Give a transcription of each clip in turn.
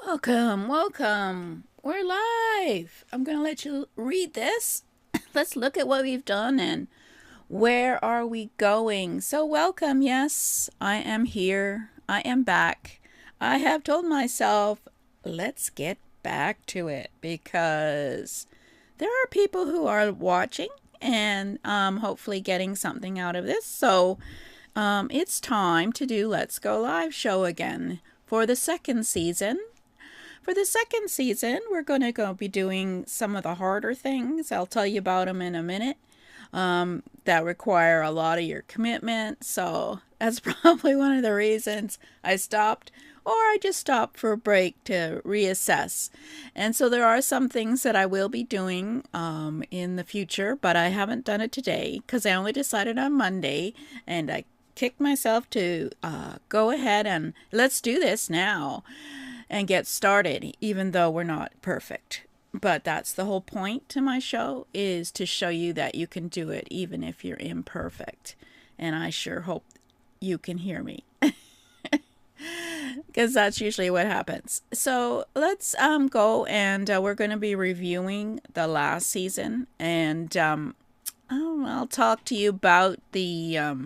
Welcome, welcome. We're live. I'm going to let you read this. Let's look at what we've done and where are we going. So, welcome. Yes, I am here. I am back. I have told myself, let's get back to it because there are people who are watching and hopefully getting something out of this. So, it's time to do Let's Go Live show again for the second season. For the second season, we're going to go be doing some of the harder things. I'll tell you about them in a minute. That require a lot of your commitment. So that's probably one of the reasons I stopped, or I just stopped for a break to reassess. And so there are some things that I will be doing in the future, but I haven't done it today because I only decided on Monday, and I kicked myself to go ahead and let's do this now and get started, even though we're not perfect. But that's the whole point to my show, is to show you that you can do it even if you're imperfect. And I sure hope you can hear me, because that's usually what happens. So let's go, and we're going to be reviewing the last season, and I'll talk to you about the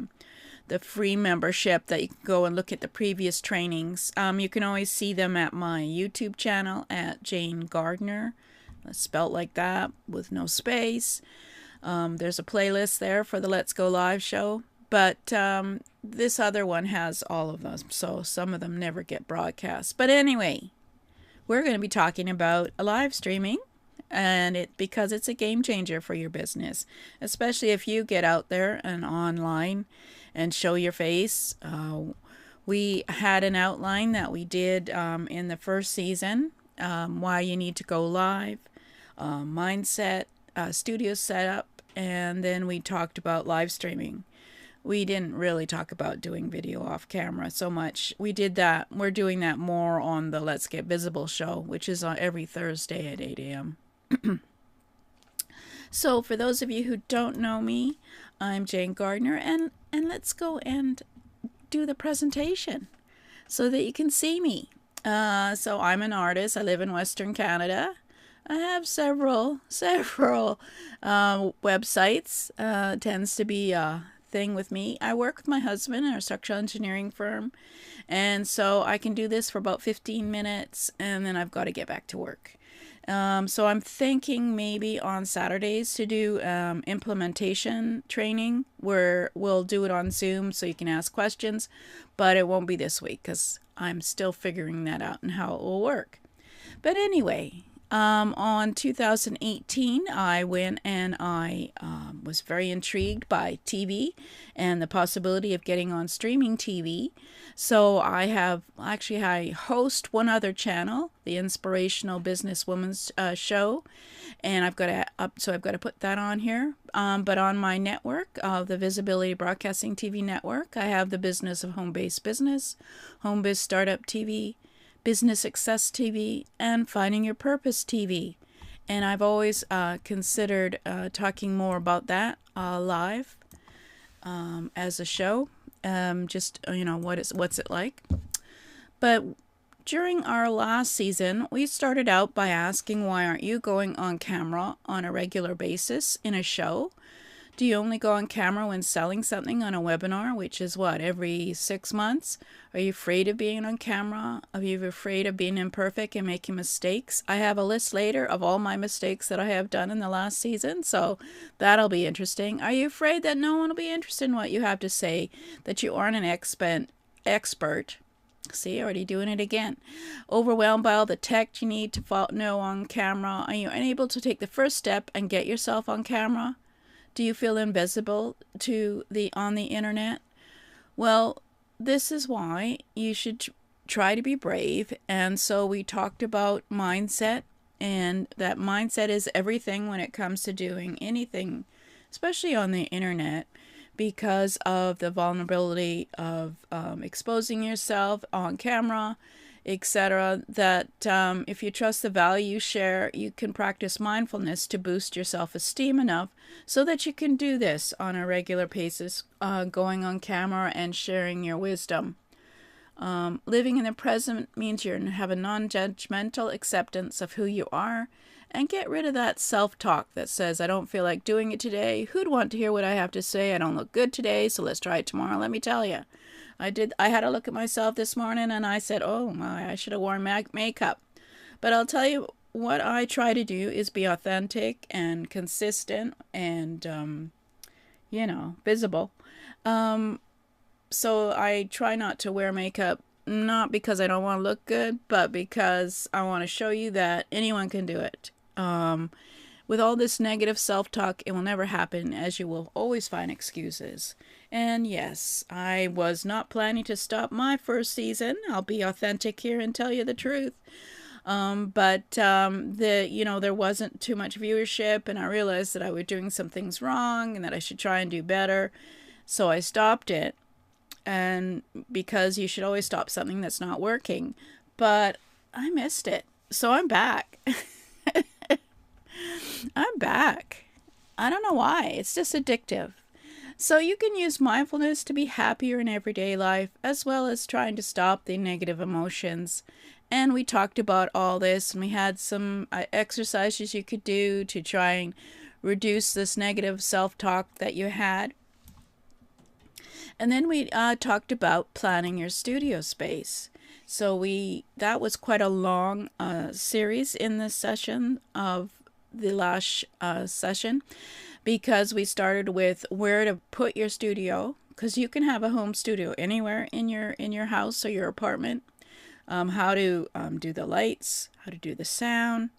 free membership that you can go and look at the previous trainings. You can always see them at my YouTube channel at Jane-Gardner, spelt like that with no space. There's a playlist there for the Let's Go Live show, but this other one has all of them, so some of them never get broadcast. But anyway, we're going to be talking about live streaming, and because it's a game changer for your business, especially if you get out there and online and show your face. We had an outline that we did in the first season, why you need to go live, mindset, studio setup, and then we talked about live streaming. We didn't really talk about doing video off camera so much. We did that. We're doing that more on the Let's Get Visible show, which is on every Thursday at 8 a.m. So for those of you who don't know me, I'm Jane Gardner, and let's go and do the presentation so that you can see me. So I'm an artist. I live in Western Canada. I have several websites. Tends to be a thing with me. I work with my husband in a structural engineering firm, and so I can do this for about 15 minutes, and then I've got to get back to work. So I'm thinking maybe on Saturdays to do implementation training, where we'll do it on Zoom so you can ask questions, but it won't be this week because I'm still figuring that out and how it will work. But anyway, on 2018, I went and I was very intrigued by TV and the possibility of getting on streaming TV. So I host one other channel, the Inspirational Businesswoman's Show, and I've got to put that on here. But on my network, the Visibility Broadcasting TV network, I have the Business of Home-Based Business, Home Biz Startup TV, Business Success TV, and Finding Your Purpose TV. And I've always considered talking more about that live as a show. What's it like? But during our last season, we started out by asking, why aren't you going on camera on a regular basis in a show? Do you only go on camera when selling something on a webinar, which is every 6 months? Are you afraid of being on camera? Are you afraid of being imperfect and making mistakes? I have a list later of all my mistakes that I have done in the last season, so that'll be interesting. Are you afraid that no one will be interested in what you have to say, that you aren't an expert? See, already doing it again. Overwhelmed by all the tech you need to know on camera? Are you unable to take the first step and get yourself on camera? Do you feel invisible on the internet? Well, this is why you should try to be brave. And so we talked about mindset, and that mindset is everything when it comes to doing anything, especially on the internet, because of the vulnerability of exposing yourself on camera, etc. That if you trust the value you share, you can practice mindfulness to boost your self-esteem enough so that you can do this on a regular basis, going on camera and sharing your wisdom. Living in the present means you have a non-judgmental acceptance of who you are, and get rid of that self-talk that says, I don't feel like doing it today. Who'd want to hear what I have to say? I don't look good today, so let's try it tomorrow. Let me tell you. I had a look at myself this morning and I said, oh my, I should have worn makeup. But I'll tell you, what I try to do is be authentic and consistent and, visible. So I try not to wear makeup, not because I don't want to look good, but because I want to show you that anyone can do it. With all this negative self-talk, it will never happen, as you will always find excuses. And yes, I was not planning to stop my first season. I'll be authentic here and tell you the truth. But there wasn't too much viewership, and I realized that I was doing some things wrong and that I should try and do better. So I stopped it. And because you should always stop something that's not working. But I missed it. So I'm back. I'm back. I don't know why. It's just addictive. So you can use mindfulness to be happier in everyday life, as well as trying to stop the negative emotions. And we talked about all this, and we had some exercises you could do to try and reduce this negative self-talk that you had. And then we talked about planning your studio space. So that was quite a long series in this session of the last session, because we started with where to put your studio, because you can have a home studio anywhere in your house or your apartment. How to do the lights, how to do the sound,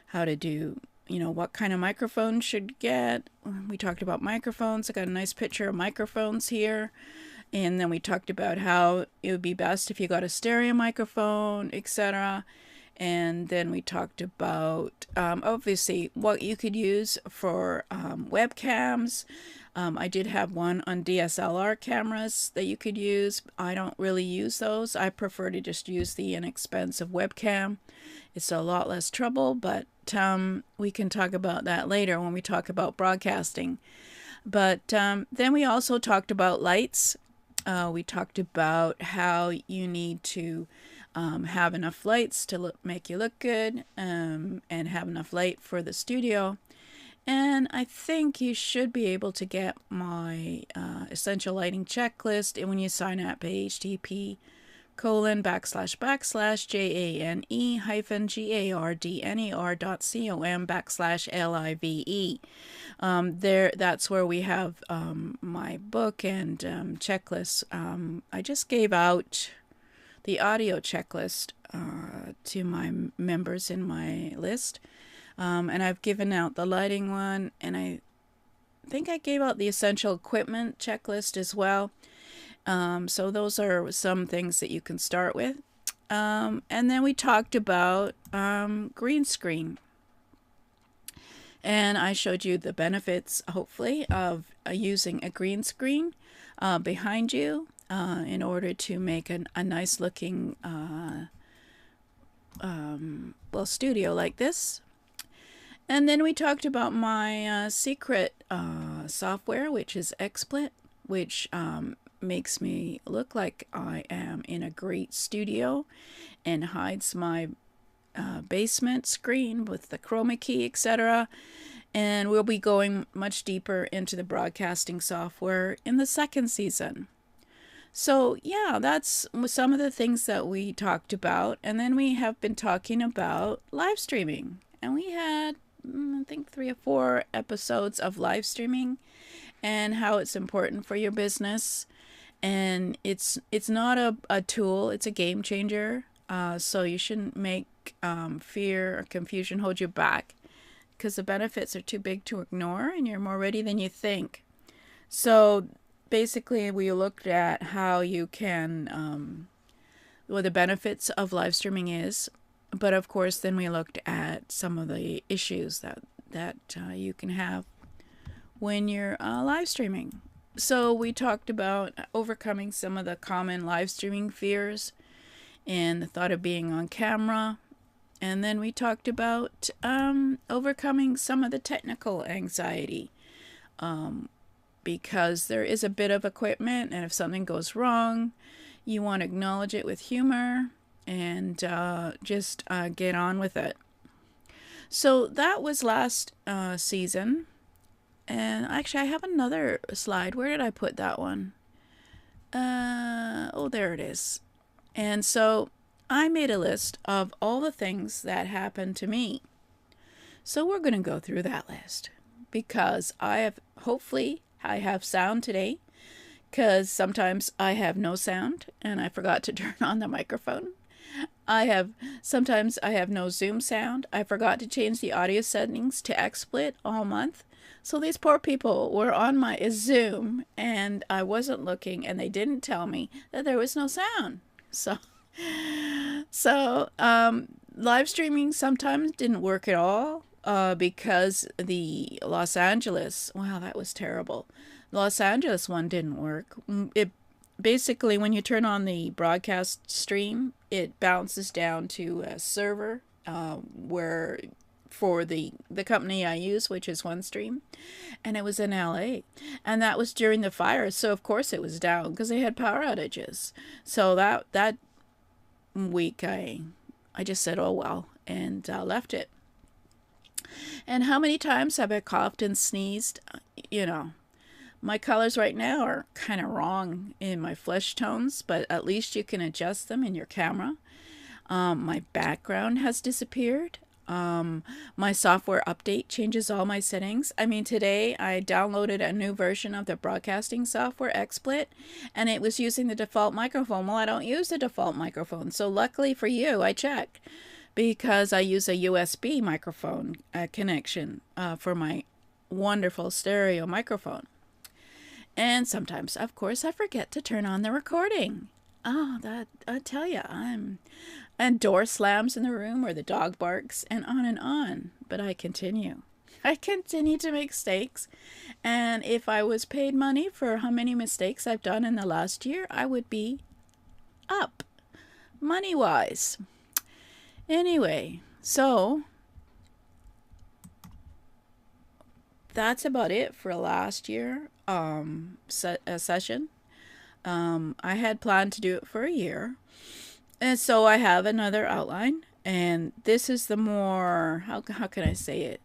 how to do, what kind of microphone should get. We talked about microphones. I got a nice picture of microphones here. And then we talked about how it would be best if you got a stereo microphone, etc. And then we talked about, obviously, what you could use for webcams. I did have one on DSLR cameras that you could use. I don't really use those. I prefer to just use the inexpensive webcam. It's a lot less trouble, but we can talk about that later when we talk about broadcasting. But then we also talked about lights. We talked about how you need to have enough lights to make you look good, and have enough light for the studio. And I think you should be able to get my essential lighting checklist. And when you sign up at http://jane-gardner.com/live. That's where we have my book and checklists. I just gave out the audio checklist to my members in my list. And I've given out the lighting one, and I think I gave out the essential equipment checklist as well. So those are some things that you can start with. And then we talked about green screen. And I showed you the benefits, hopefully, of using a green screen behind you in order to make a nice looking studio like this. And then we talked about my secret software, which is XSplit, which makes me look like I am in a great studio and hides my basement screen with the chroma key, etc. And we'll be going much deeper into the broadcasting software in the second season. So yeah, that's some of the things that we talked about. And then we have been talking about live streaming. And we had, I think, 3 or 4 episodes of live streaming and how it's important for your business. And it's not a tool, it's a game changer. So you shouldn't make fear or confusion hold you back, because the benefits are too big to ignore and you're more ready than you think. So basically we looked at how you can, what the benefits of live streaming is. But of course, then we looked at some of the issues that you can have when you're live streaming. So we talked about overcoming some of the common live streaming fears and the thought of being on camera. And then we talked about overcoming some of the technical anxiety, because there is a bit of equipment, and if something goes wrong, You want to acknowledge it with humor and just get on with it. So that was last season. And actually, I have another slide. Where did I put that one? Oh, there it is. And so I made a list of all the things that happened to me. So we're going to go through that list because hopefully I have sound today, because sometimes I have no sound and I forgot to turn on the microphone. Sometimes I have no Zoom sound. I forgot to change the audio settings to XSplit all month. So these poor people were on my Zoom and I wasn't looking, and they didn't tell me that there was no sound. So live streaming sometimes didn't work at all because the Los Angeles, wow, that was terrible. Los Angeles one didn't work. It basically, when you turn on the broadcast stream, it bounces down to a server where for the company I use, which is OneStream, and it was in LA, and that was during the fire, so of course it was down because they had power outages. So that week I just said, oh well, and left it. And how many times have I coughed and sneezed? You know, my colors right now are kind of wrong in my flesh tones, but at least you can adjust them in your camera. My background has disappeared. My software update changes all my settings. I mean, today I downloaded a new version of the broadcasting software, XSplit, and it was using the default microphone. Well, I don't use the default microphone, so luckily for you, I checked, because I use a USB microphone connection for my wonderful stereo microphone. And sometimes, of course, I forget to turn on the recording. Oh, that, I tell you, and door slams in the room or the dog barks and on. But I continue. I continue to make mistakes. And if I was paid money for how many mistakes I've done in the last year, I would be up money-wise. Anyway, so that's about it for last year session. I had planned to do it for a year. And so I have another outline, and this is the more, how can I say it,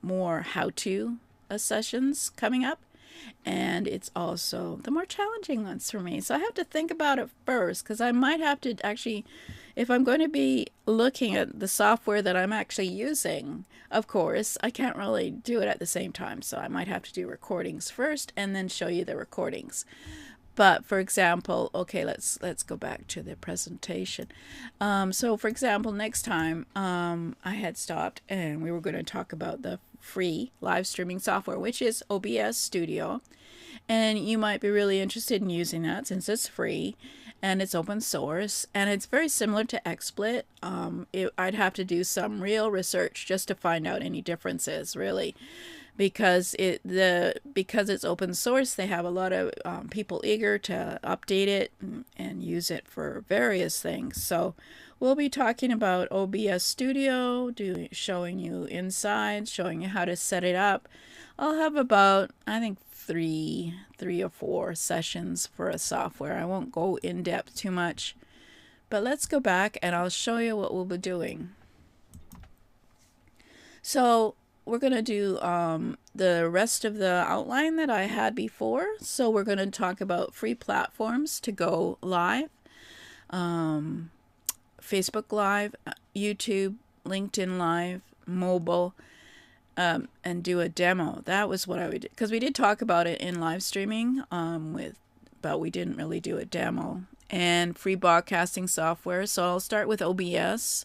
more how-to sessions coming up, and it's also the more challenging ones for me. So I have to think about it first, because I might have to actually, if I'm going to be looking at the software that I'm actually using, of course, I can't really do it at the same time, so I might have to do recordings first and then show you the recordings. But for example, okay, let's go back to the presentation. So for example, next time I had stopped and we were going to talk about the free live streaming software, which is OBS Studio. And you might be really interested in using that since it's free and it's open source and it's very similar to XSplit. I'd have to do some real research just to find out any differences, really. Because it's open source, they have a lot of people eager to update it and use it for various things. So we'll be talking about OBS Studio, showing you inside, showing you how to set it up. I'll have about, I think, three or four sessions for a software. I won't go in depth too much, but let's go back and I'll show you what we'll be doing. So we're going to do the rest of the outline that I had before. So we're going to talk about free platforms to go live, Facebook Live, YouTube, LinkedIn Live, mobile, and do a demo. That was what I would do, because we did talk about it in live streaming but we didn't really do a demo. And free broadcasting software. So I'll start with OBS.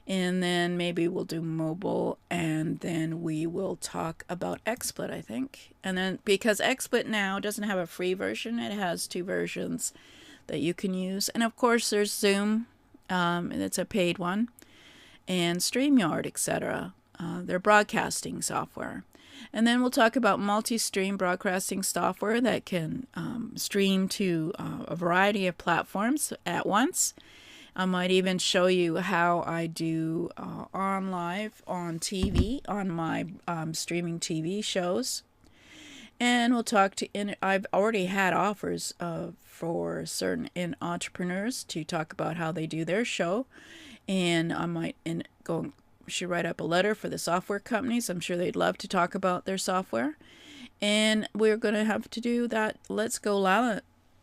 And then maybe we'll do mobile, and then we will talk about XSplit, I think. And then, because XSplit now doesn't have a free version, it has two versions that you can use. And of course, there's Zoom, and it's a paid one, and StreamYard, etc. They're broadcasting software. And then we'll talk about multi-stream broadcasting software that can stream to a variety of platforms at once. I might even show you how I do on live on TV, on my streaming TV shows. And we'll talk to, I've already had offers for certain entrepreneurs to talk about how they do their show. And I might should write up a letter for the software companies. I'm sure they'd love to talk about their software. And we're going to have to do that Let's Go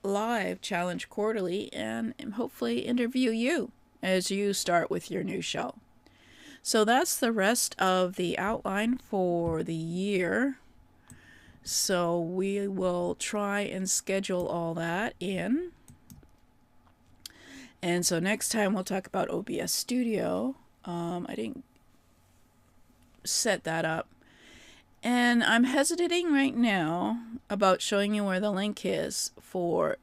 Live challenge quarterly and hopefully interview you as you start with your new show. So that's the rest of the outline for the year. So we will try and schedule all that in. And so next time we'll talk about OBS Studio. I didn't set that up. And I'm hesitating right now about showing you where the link is for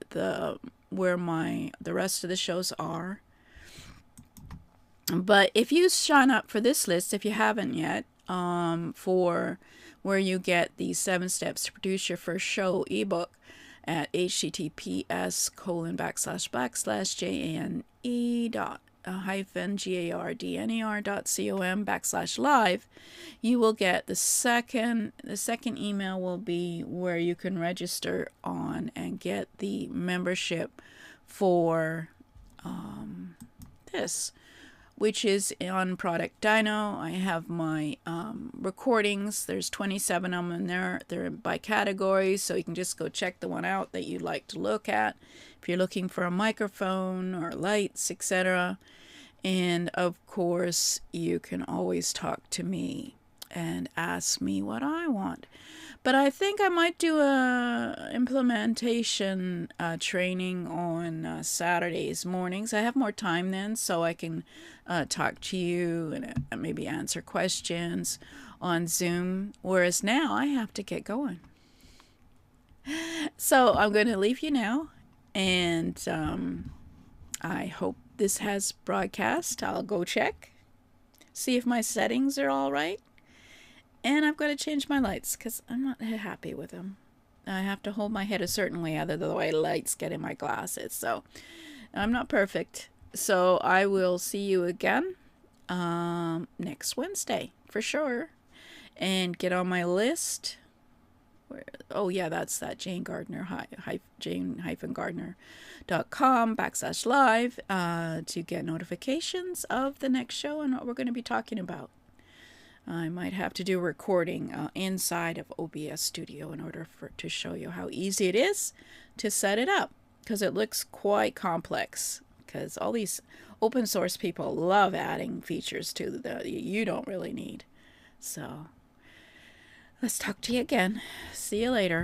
where the rest of the shows are. But if you sign up for this list, if you haven't yet, for where you get the 7 steps to produce your first show ebook at https://jane-gardner.com/live, you will get the second email will be where you can register on and get the membership for this, which is on Product Dino. I have my recordings. There's 27 of them in there. They're by categories, so you can just go check the one out that you'd like to look at if you're looking for a microphone or lights, etc. And of course, you can always talk to me and ask me what I want. But I think I might do a implementation training on Saturdays mornings. I have more time then, so I can talk to you and maybe answer questions on Zoom. Whereas now I have to get going. So I'm going to leave you now, and I hope this has broadcast. I'll go check, see if my settings are all right. And I've got to change my lights because I'm not happy with them. I have to hold my head a certain way, other than the way lights get in my glasses. So I'm not perfect. So I will see you again next Wednesday for sure. And get on my list. Oh yeah, that's that jane-gardner, jane-gardner.com/live to get notifications of the next show and what we're going to be talking about. I might have to do a recording inside of OBS Studio in order to show you how easy it is to set it up, because it looks quite complex, because all these open source people love adding features to that you don't really need. So let's talk to you again. See you later.